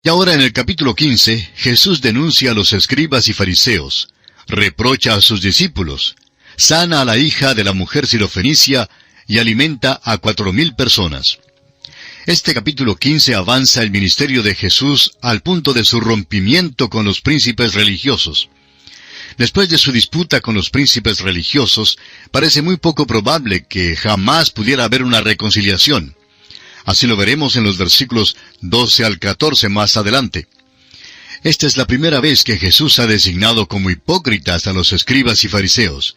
Y ahora en el capítulo 15, Jesús denuncia a los escribas y fariseos, reprocha a sus discípulos, sana a la hija de la mujer sirofenicia y alimenta a 4,000 personas. Este capítulo 15 avanza el ministerio de Jesús al punto de su rompimiento con los príncipes religiosos. Después de su disputa con los príncipes religiosos, parece muy poco probable que jamás pudiera haber una reconciliación. Así lo veremos en los versículos 12 al 14 más adelante. Esta es la primera vez que Jesús ha designado como hipócritas a los escribas y fariseos.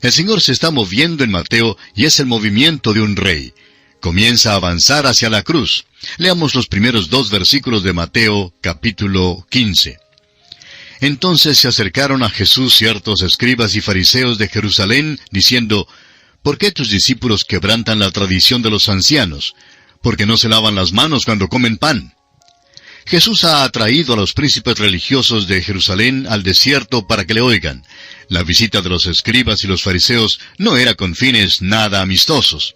El Señor se está moviendo en Mateo y es el movimiento de un rey. Comienza a avanzar hacia la cruz. Leamos los primeros 2 versículos de Mateo, capítulo 15. Entonces se acercaron a Jesús ciertos escribas y fariseos de Jerusalén, diciendo, ¿por qué tus discípulos quebrantan la tradición de los ancianos? Porque no se lavan las manos cuando comen pan. Jesús ha atraído a los príncipes religiosos de Jerusalén al desierto para que le oigan. La visita de los escribas y los fariseos no era con fines nada amistosos.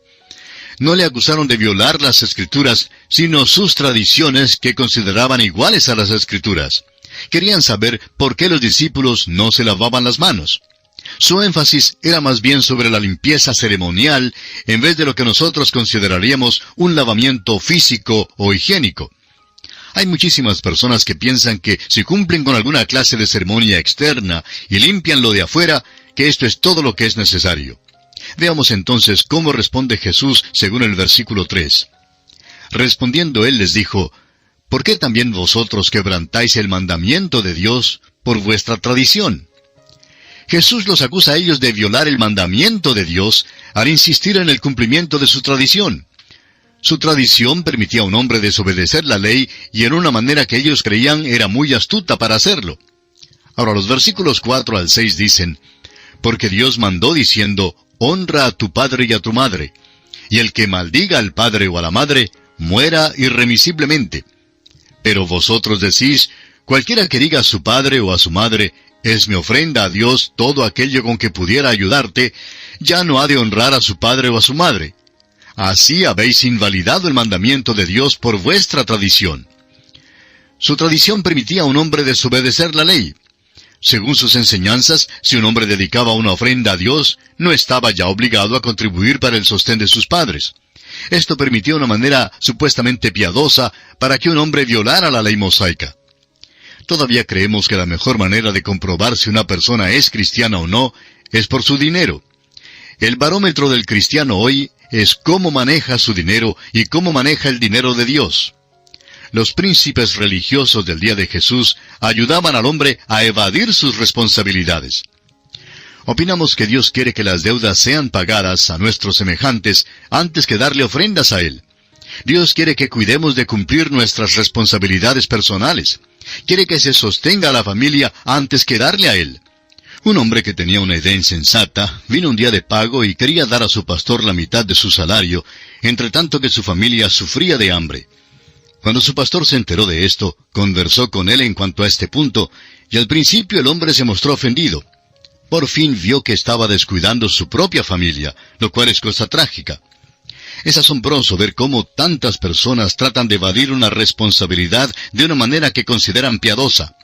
No le acusaron de violar las Escrituras, sino sus tradiciones que consideraban iguales a las Escrituras. Querían saber por qué los discípulos no se lavaban las manos. Su énfasis era más bien sobre la limpieza ceremonial, en vez de lo que nosotros consideraríamos un lavamiento físico o higiénico. Hay muchísimas personas que piensan que si cumplen con alguna clase de ceremonia externa y limpian lo de afuera, que esto es todo lo que es necesario. Veamos entonces cómo responde Jesús según el versículo 3. Respondiendo él les dijo, ¿por qué también vosotros quebrantáis el mandamiento de Dios por vuestra tradición? Jesús los acusa a ellos de violar el mandamiento de Dios al insistir en el cumplimiento de su tradición. Su tradición permitía a un hombre desobedecer la ley y en una manera que ellos creían era muy astuta para hacerlo. Ahora los versículos 4 al 6 dicen, porque Dios mandó diciendo, honra a tu padre y a tu madre, y el que maldiga al padre o a la madre, muera irremisiblemente. Pero vosotros decís, cualquiera que diga a su padre o a su madre, es mi ofrenda a Dios todo aquello con que pudiera ayudarte, ya no ha de honrar a su padre o a su madre. Así habéis invalidado el mandamiento de Dios por vuestra tradición. Su tradición permitía a un hombre desobedecer la ley. Según sus enseñanzas, si un hombre dedicaba una ofrenda a Dios, no estaba ya obligado a contribuir para el sostén de sus padres. Esto permitía una manera supuestamente piadosa para que un hombre violara la ley mosaica. Todavía creemos que la mejor manera de comprobar si una persona es cristiana o no es por su dinero. El barómetro del cristiano hoy es cómo maneja su dinero y cómo maneja el dinero de Dios. Los príncipes religiosos del día de Jesús ayudaban al hombre a evadir sus responsabilidades. Opinamos que Dios quiere que las deudas sean pagadas a nuestros semejantes antes que darle ofrendas a Él. Dios quiere que cuidemos de cumplir nuestras responsabilidades personales. Quiere que se sostenga a la familia antes que darle a Él. Un hombre que tenía una idea insensata vino un día de pago y quería dar a su pastor la mitad de su salario, entre tanto que su familia sufría de hambre. Cuando su pastor se enteró de esto, conversó con él en cuanto a este punto, y al principio el hombre se mostró ofendido. Por fin vio que estaba descuidando su propia familia, lo cual es cosa trágica. Es asombroso ver cómo tantas personas tratan de evadir una responsabilidad de una manera que consideran piadosa.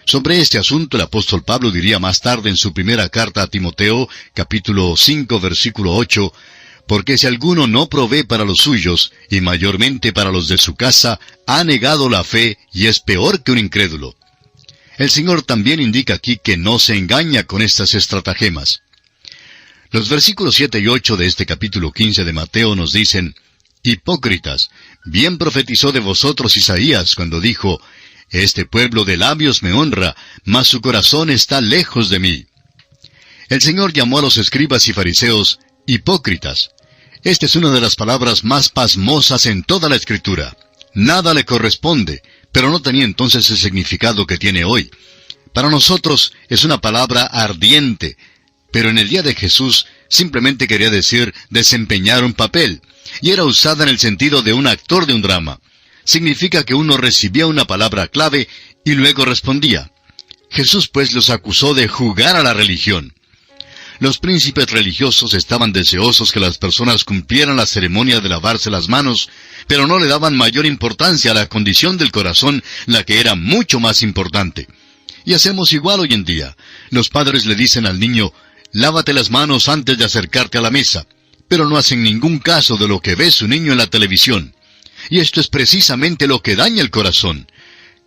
Sobre este asunto el apóstol Pablo diría más tarde en su primera carta a Timoteo, capítulo 5, versículo 8, porque si alguno no provee para los suyos, y mayormente para los de su casa, ha negado la fe y es peor que un incrédulo. El Señor también indica aquí que no se engaña con estas estratagemas. Los versículos 7 y 8 de este capítulo 15 de Mateo nos dicen, hipócritas, bien profetizó de vosotros Isaías cuando dijo, este pueblo de labios me honra, mas su corazón está lejos de mí. El Señor llamó a los escribas y fariseos hipócritas. Esta es una de las palabras más pasmosas en toda la Escritura. Nada le corresponde, pero no tenía entonces el significado que tiene hoy. Para nosotros es una palabra ardiente, pero en el día de Jesús simplemente quería decir desempeñar un papel, y era usada en el sentido de un actor de un drama. Significa que uno recibía una palabra clave y luego respondía. Jesús pues los acusó de jugar a la religión. Los príncipes religiosos estaban deseosos que las personas cumplieran la ceremonia de lavarse las manos, pero no le daban mayor importancia a la condición del corazón, la que era mucho más importante. Y hacemos igual hoy en día. Los padres le dicen al niño, lávate las manos antes de acercarte a la mesa, pero no hacen ningún caso de lo que ve su niño en la televisión. Y esto es precisamente lo que daña el corazón.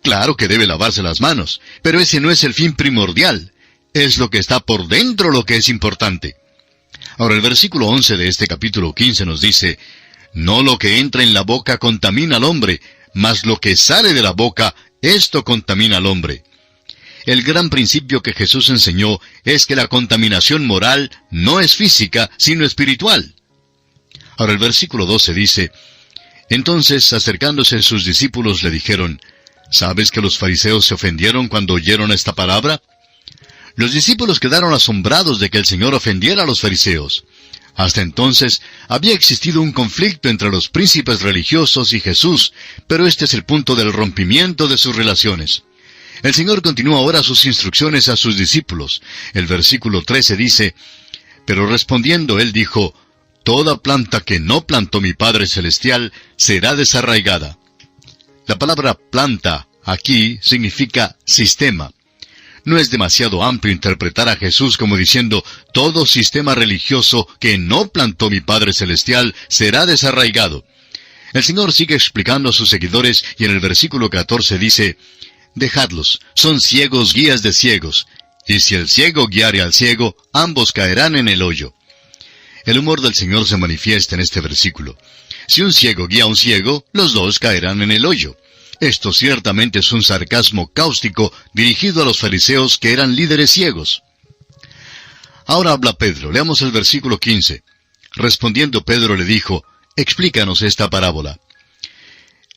Claro que debe lavarse las manos, pero ese no es el fin primordial. Es lo que está por dentro lo que es importante. Ahora el versículo 11 de este capítulo 15 nos dice, no lo que entra en la boca contamina al hombre, mas lo que sale de la boca, esto contamina al hombre. El gran principio que Jesús enseñó es que la contaminación moral no es física, sino espiritual. Ahora el versículo 12 dice, entonces acercándose sus discípulos le dijeron, ¿sabes que los fariseos se ofendieron cuando oyeron esta palabra? Los discípulos quedaron asombrados de que el Señor ofendiera a los fariseos. Hasta entonces había existido un conflicto entre los príncipes religiosos y Jesús, pero este es el punto del rompimiento de sus relaciones. El Señor continúa ahora sus instrucciones a sus discípulos. El versículo 13 dice, pero respondiendo él dijo, toda planta que no plantó mi Padre Celestial será desarraigada. La palabra planta aquí significa sistema. No es demasiado amplio interpretar a Jesús como diciendo, todo sistema religioso que no plantó mi Padre Celestial será desarraigado. El Señor sigue explicando a sus seguidores y en el versículo 14 dice, dejadlos, son ciegos guías de ciegos, y si el ciego guiare al ciego, ambos caerán en el hoyo. El humor del Señor se manifiesta en este versículo. Si un ciego guía a un ciego, los dos caerán en el hoyo. Esto ciertamente es un sarcasmo cáustico dirigido a los fariseos que eran líderes ciegos. Ahora habla Pedro. Leamos el versículo 15. Respondiendo Pedro le dijo, explícanos esta parábola.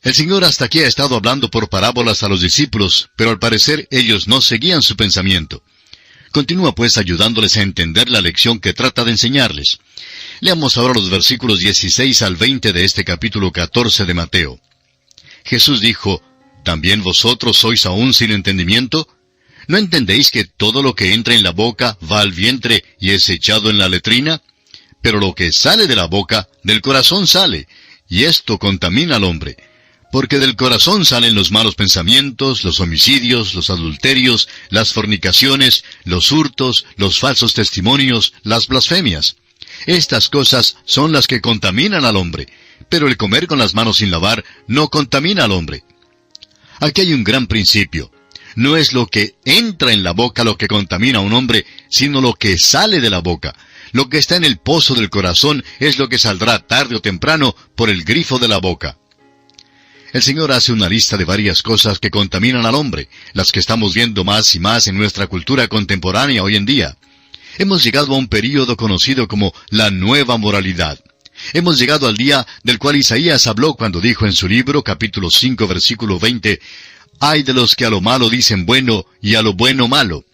El Señor hasta aquí ha estado hablando por parábolas a los discípulos, pero al parecer ellos no seguían su pensamiento. Continúa pues ayudándoles a entender la lección que trata de enseñarles. Leamos ahora los versículos 16 al 20 de este capítulo 14 de Mateo. Jesús dijo, ¿también vosotros sois aún sin entendimiento? ¿No entendéis que todo lo que entra en la boca va al vientre y es echado en la letrina? Pero lo que sale de la boca, del corazón sale, y esto contamina al hombre. Porque del corazón salen los malos pensamientos, los homicidios, los adulterios, las fornicaciones, los hurtos, los falsos testimonios, las blasfemias. Estas cosas son las que contaminan al hombre, pero el comer con las manos sin lavar no contamina al hombre. Aquí hay un gran principio. No es lo que entra en la boca lo que contamina a un hombre, sino lo que sale de la boca. Lo que está en el pozo del corazón es lo que saldrá tarde o temprano por el grifo de la boca. El Señor hace una lista de varias cosas que contaminan al hombre, las que estamos viendo más y más en nuestra cultura contemporánea hoy en día. Hemos llegado a un período conocido como la nueva moralidad. Hemos llegado al día del cual Isaías habló cuando dijo en su libro, capítulo 5, versículo 20, «Ay de los que a lo malo dicen bueno y a lo bueno malo».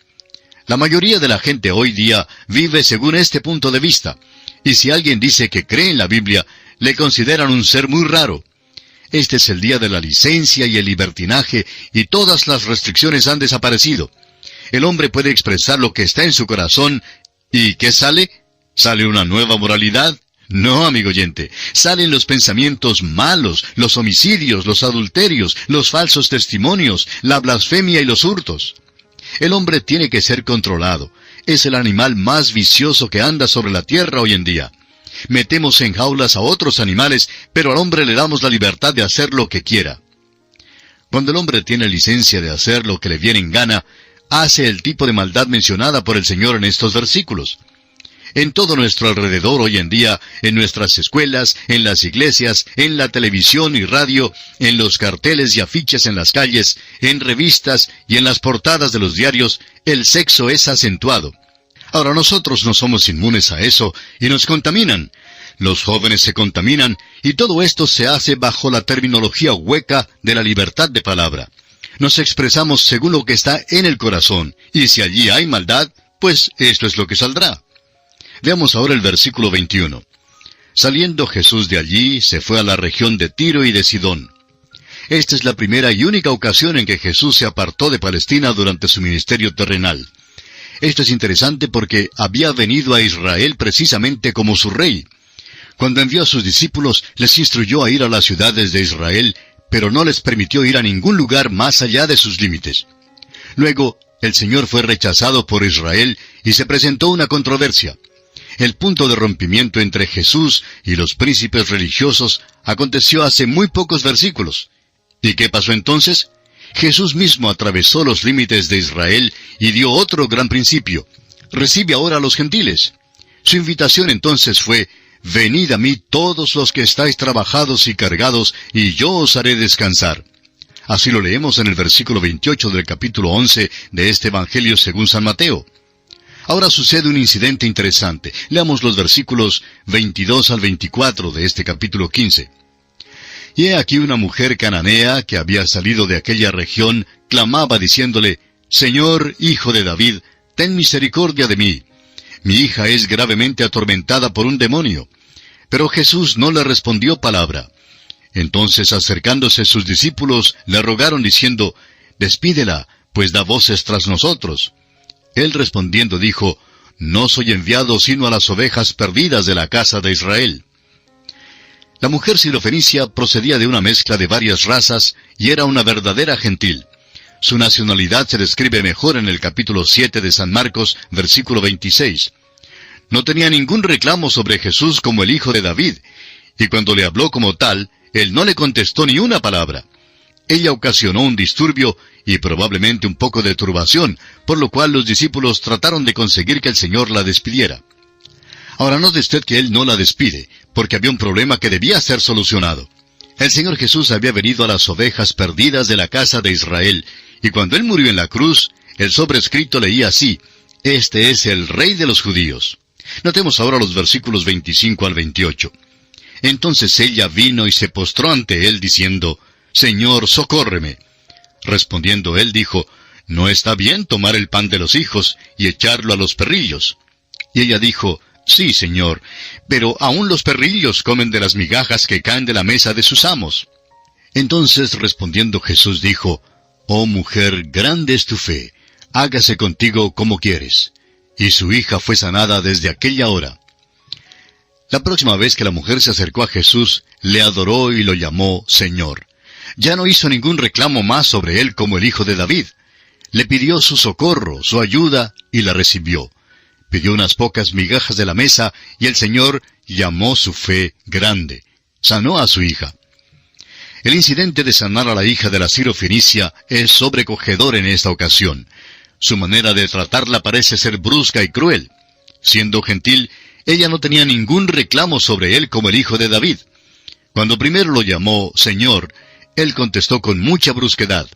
La mayoría de la gente hoy día vive según este punto de vista, y si alguien dice que cree en la Biblia, le consideran un ser muy raro. Este es el día de la licencia y el libertinaje, y todas las restricciones han desaparecido. El hombre puede expresar lo que está en su corazón, ¿y qué sale? ¿Sale una nueva moralidad? No, amigo oyente, salen los pensamientos malos, los homicidios, los adulterios, los falsos testimonios, la blasfemia y los hurtos. El hombre tiene que ser controlado. Es el animal más vicioso que anda sobre la tierra hoy en día. Metemos en jaulas a otros animales, pero al hombre le damos la libertad de hacer lo que quiera. Cuando el hombre tiene licencia de hacer lo que le viene en gana, hace el tipo de maldad mencionada por el Señor en estos versículos. En todo nuestro alrededor hoy en día, en nuestras escuelas, en las iglesias, en la televisión y radio, en los carteles y afiches en las calles, en revistas y en las portadas de los diarios, el sexo es acentuado. Ahora nosotros no somos inmunes a eso y nos contaminan. Los jóvenes se contaminan y todo esto se hace bajo la terminología hueca de la libertad de palabra. Nos expresamos según lo que está en el corazón, y si allí hay maldad, pues esto es lo que saldrá. Veamos ahora el versículo 21. Saliendo Jesús de allí, se fue a la región de Tiro y de Sidón. Esta es la primera y única ocasión en que Jesús se apartó de Palestina durante su ministerio terrenal. Esto es interesante porque había venido a Israel precisamente como su rey. Cuando envió a sus discípulos, les instruyó a ir a las ciudades de Israel, pero no les permitió ir a ningún lugar más allá de sus límites. Luego, el Señor fue rechazado por Israel y se presentó una controversia. El punto de rompimiento entre Jesús y los príncipes religiosos aconteció hace muy pocos versículos. ¿Y qué pasó entonces? Jesús mismo atravesó los límites de Israel y dio otro gran principio. Recibe ahora a los gentiles. Su invitación entonces fue: venid a mí todos los que estáis trabajados y cargados, y yo os haré descansar. Así lo leemos en el versículo 28 del capítulo 11 de este Evangelio según San Mateo. Ahora sucede un incidente interesante. Leamos los versículos 22 al 24 de este capítulo 15. Y he aquí una mujer cananea que había salido de aquella región, clamaba diciéndole: Señor, hijo de David, ten misericordia de mí. Mi hija es gravemente atormentada por un demonio. Pero Jesús no le respondió palabra. Entonces, acercándose sus discípulos, le rogaron diciendo: Despídela, pues da voces tras nosotros. Él respondiendo dijo: No soy enviado sino a las ovejas perdidas de la casa de Israel. La mujer sirofenicia procedía de una mezcla de varias razas y era una verdadera gentil. Su nacionalidad se describe mejor en el capítulo 7 de San Marcos, versículo 26. No tenía ningún reclamo sobre Jesús como el hijo de David, y cuando le habló como tal, él no le contestó ni una palabra. Ella ocasionó un disturbio y probablemente un poco de turbación, por lo cual los discípulos trataron de conseguir que el Señor la despidiera. Ahora note usted que Él no la despide, porque había un problema que debía ser solucionado. El Señor Jesús había venido a las ovejas perdidas de la casa de Israel, y cuando Él murió en la cruz, el sobrescrito leía así: Este es el Rey de los judíos. Notemos ahora los versículos 25 al 28. Entonces ella vino y se postró ante Él, diciendo: Señor, socórreme. Respondiendo Él dijo: No está bien tomar el pan de los hijos y echarlo a los perrillos. Y ella dijo: Sí, Señor, pero aún los perrillos comen de las migajas que caen de la mesa de sus amos. Entonces respondiendo Jesús dijo: Oh mujer, grande es tu fe, hágase contigo como quieres. Y su hija fue sanada desde aquella hora. La próxima vez que la mujer se acercó a Jesús, le adoró y lo llamó Señor. Ya no hizo ningún reclamo más sobre él como el hijo de David. Le pidió su socorro, su ayuda, y la recibió. Pidió unas pocas migajas de la mesa, y el Señor llamó su fe grande. Sanó a su hija. El incidente de sanar a la hija de la sirofenicia es sobrecogedor en esta ocasión. Su manera de tratarla parece ser brusca y cruel. Siendo gentil, ella no tenía ningún reclamo sobre él como el hijo de David. Cuando primero lo llamó Señor, él contestó con mucha brusquedad.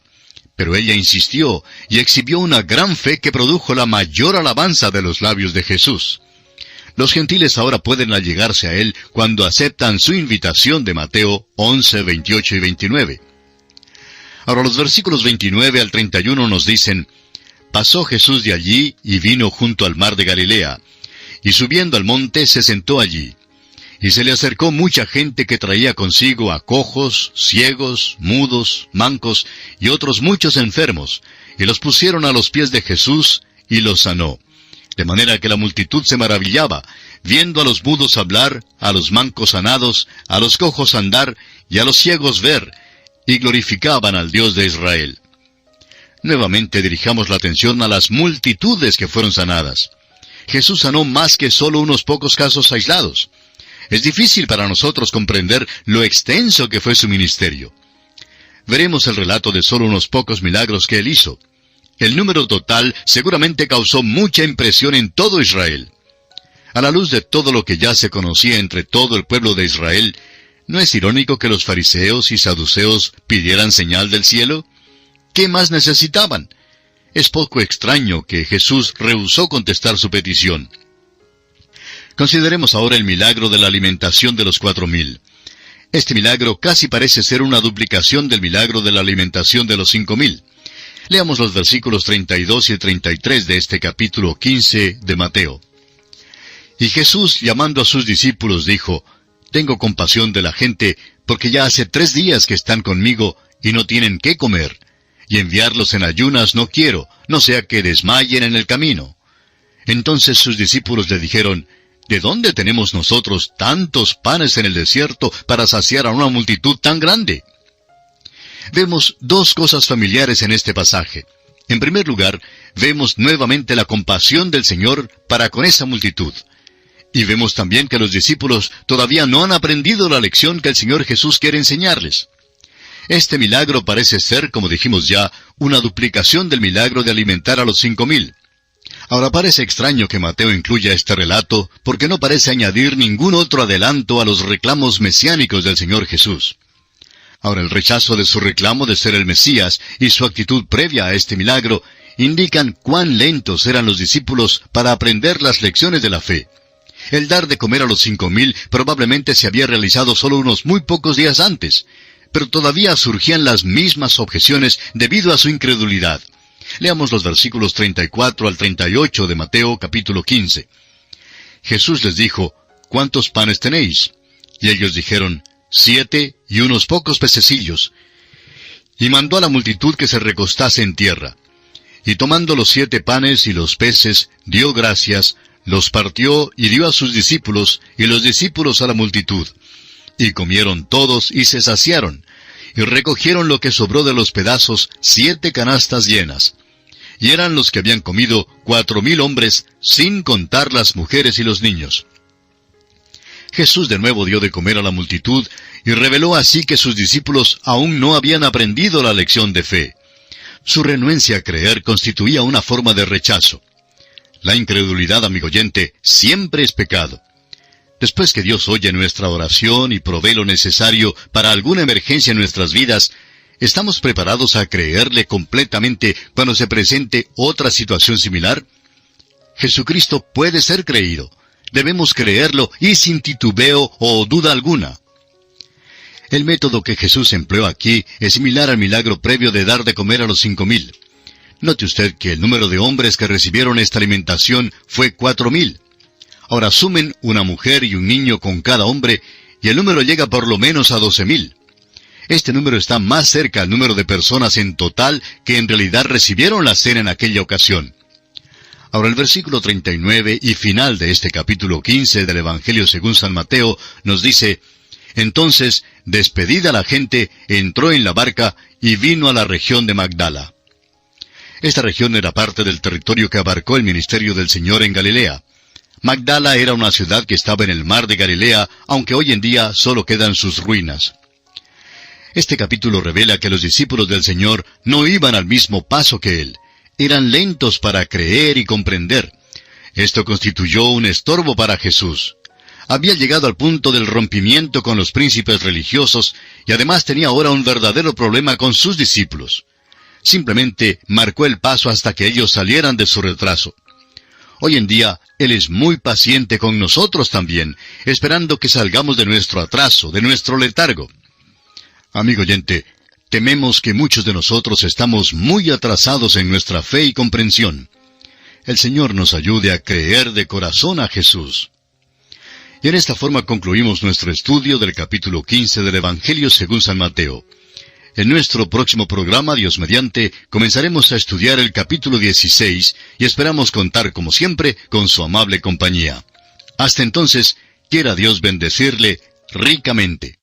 Pero ella insistió y exhibió una gran fe que produjo la mayor alabanza de los labios de Jesús. Los gentiles ahora pueden allegarse a él cuando aceptan su invitación de Mateo 11, 28 y 29. Ahora los versículos 29 al 31 nos dicen: Pasó Jesús de allí y vino junto al mar de Galilea, y subiendo al monte se sentó allí. Y se le acercó mucha gente que traía consigo a cojos, ciegos, mudos, mancos y otros muchos enfermos, y los pusieron a los pies de Jesús, y los sanó. De manera que la multitud se maravillaba, viendo a los mudos hablar, a los mancos sanados, a los cojos andar, y a los ciegos ver, y glorificaban al Dios de Israel. Nuevamente dirijamos la atención a las multitudes que fueron sanadas. Jesús sanó más que solo unos pocos casos aislados. Es difícil para nosotros comprender lo extenso que fue su ministerio. Veremos el relato de solo unos pocos milagros que él hizo. El número total seguramente causó mucha impresión en todo Israel. A la luz de todo lo que ya se conocía entre todo el pueblo de Israel, ¿no es irónico que los fariseos y saduceos pidieran señal del cielo? ¿Qué más necesitaban? Es poco extraño que Jesús rehusó contestar su petición. Consideremos ahora el milagro de la alimentación de los 4,000. Este milagro casi parece ser una duplicación del milagro de la alimentación de los 5,000. Leamos los versículos 32 y 33 de este capítulo 15 de Mateo. Y Jesús, llamando a sus discípulos, dijo: Tengo compasión de la gente, porque ya hace 3 días que están conmigo y no tienen qué comer. Y enviarlos en ayunas no quiero, no sea que desmayen en el camino. Entonces sus discípulos le dijeron, ¿de dónde tenemos nosotros tantos panes en el desierto para saciar a una multitud tan grande? Vemos dos cosas familiares en este pasaje. En primer lugar, vemos nuevamente la compasión del Señor para con esa multitud. Y vemos también que los discípulos todavía no han aprendido la lección que el Señor Jesús quiere enseñarles. Este milagro parece ser, como dijimos ya, una duplicación del milagro de alimentar a los 5,000. Ahora parece extraño que Mateo incluya este relato, porque no parece añadir ningún otro adelanto a los reclamos mesiánicos del Señor Jesús. Ahora el rechazo de su reclamo de ser el Mesías y su actitud previa a este milagro indican cuán lentos eran los discípulos para aprender las lecciones de la fe. El dar de comer a los 5,000 probablemente se había realizado solo unos muy pocos días antes, pero todavía surgían las mismas objeciones debido a su incredulidad. Leamos los versículos 34 al 38 de Mateo capítulo 15. Jesús les dijo, ¿cuántos panes tenéis? Y ellos dijeron, 7 y unos pocos pececillos. Y mandó a la multitud que se recostase en tierra. Y tomando los 7 panes y los peces, dio gracias, los partió y dio a sus discípulos, y los discípulos a la multitud. Y comieron todos y se saciaron, y recogieron lo que sobró de los pedazos, 7 canastas llenas. Y eran los que habían comido 4,000 hombres, sin contar las mujeres y los niños. Jesús de nuevo dio de comer a la multitud, y reveló así que sus discípulos aún no habían aprendido la lección de fe. Su renuencia a creer constituía una forma de rechazo. La incredulidad, amigo oyente, siempre es pecado. Después que Dios oye nuestra oración y provee lo necesario para alguna emergencia en nuestras vidas, ¿estamos preparados a creerle completamente cuando se presente otra situación similar? Jesucristo puede ser creído. Debemos creerlo y sin titubeo o duda alguna. El método que Jesús empleó aquí es similar al milagro previo de dar de comer a los 5,000. Note usted que el número de hombres que recibieron esta alimentación fue 4,000. Ahora sumen una mujer y un niño con cada hombre, y el número llega por lo menos a 12,000. Este número está más cerca al número de personas en total que en realidad recibieron la cena en aquella ocasión. Ahora el versículo 39 y final de este capítulo 15 del Evangelio según San Mateo nos dice, entonces, despedida la gente, entró en la barca y vino a la región de Magdala. Esta región era parte del territorio que abarcó el ministerio del Señor en Galilea. Magdala era una ciudad que estaba en el mar de Galilea, aunque hoy en día solo quedan sus ruinas. Este capítulo revela que los discípulos del Señor no iban al mismo paso que Él. Eran lentos para creer y comprender. Esto constituyó un estorbo para Jesús. Había llegado al punto del rompimiento con los príncipes religiosos y además tenía ahora un verdadero problema con sus discípulos. Simplemente marcó el paso hasta que ellos salieran de su retraso. Hoy en día, Él es muy paciente con nosotros también, esperando que salgamos de nuestro atraso, de nuestro letargo. Amigo oyente, tememos que muchos de nosotros estamos muy atrasados en nuestra fe y comprensión. El Señor nos ayude a creer de corazón a Jesús. Y en esta forma concluimos nuestro estudio del capítulo 15 del Evangelio según San Mateo. En nuestro próximo programa, Dios mediante, comenzaremos a estudiar el capítulo 16 y esperamos contar, como siempre, con su amable compañía. Hasta entonces, quiera Dios bendecirle ricamente.